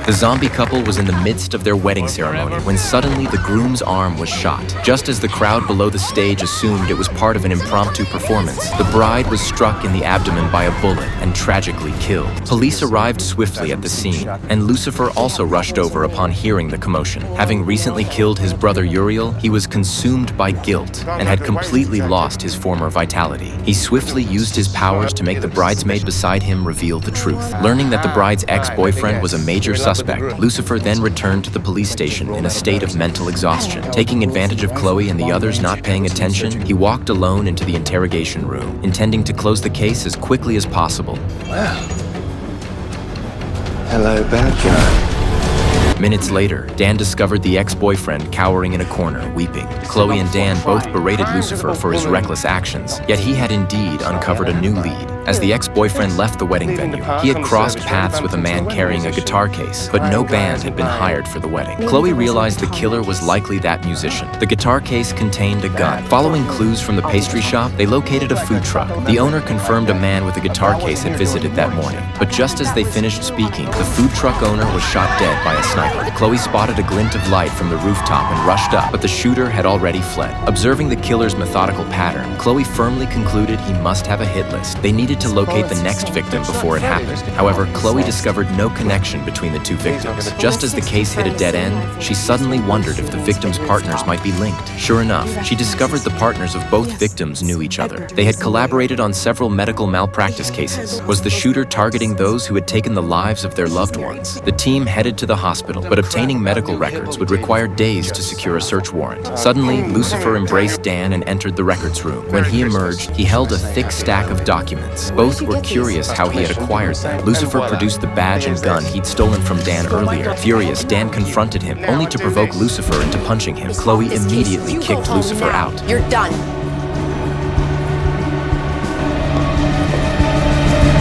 The zombie couple was in the midst of their wedding ceremony when suddenly the groom's arm was shot. Just as the crowd below the stage assumed it was part of an impromptu performance, the bride was struck in the abdomen by a bullet and tragically killed. Police arrived swiftly at the scene, and Lucifer also rushed over upon hearing the commotion. Having recently killed his brother Uriel, he was consumed by guilt and had completely lost his former vitality. He swiftly used his powers to make the bridesmaid beside him reveal the truth. Learning that the bride's ex-boyfriend was a major suspect, Lucifer then returned to the police station in a state of mental exhaustion. Taking advantage of Chloe and the others not paying attention, he walked alone into the interrogation room, intending to close the case as quickly as possible. Well, hello, bad guy. Minutes later, Dan discovered the ex-boyfriend cowering in a corner, weeping. Chloe and Dan both berated Lucifer for his reckless actions, yet he had indeed uncovered a new lead. As the ex-boyfriend left the wedding venue, he had crossed paths with a man carrying a guitar case, but no band had been hired for the wedding. Chloe realized the killer was likely that musician. The guitar case contained a gun. Following clues from the pastry shop, they located a food truck. The owner confirmed a man with a guitar case had visited that morning. But just as they finished speaking, the food truck owner was shot dead by a sniper. Chloe spotted a glint of light from the rooftop and rushed up, but the shooter had already fled. Observing the killer's methodical pattern, Chloe firmly concluded he must have a hit list. They needed to locate the next victim before it happened. However, Chloe discovered no connection between the two victims. Just as the case hit a dead end, she suddenly wondered if the victims' partners might be linked. Sure enough, she discovered the partners of both victims knew each other. They had collaborated on several medical malpractice cases. Was the shooter targeting those who had taken the lives of their loved ones? The team headed to the hospital, but obtaining medical records would require days to secure a search warrant. Suddenly, Lucifer embraced Dan and entered the records room. When he emerged, he held a thick stack of documents. Both were curious how he had acquired them. Lucifer produced the badge and gun he'd stolen from Dan earlier. Furious, Dan confronted him, only to provoke Lucifer into punching him. Chloe immediately kicked Lucifer out. You're done.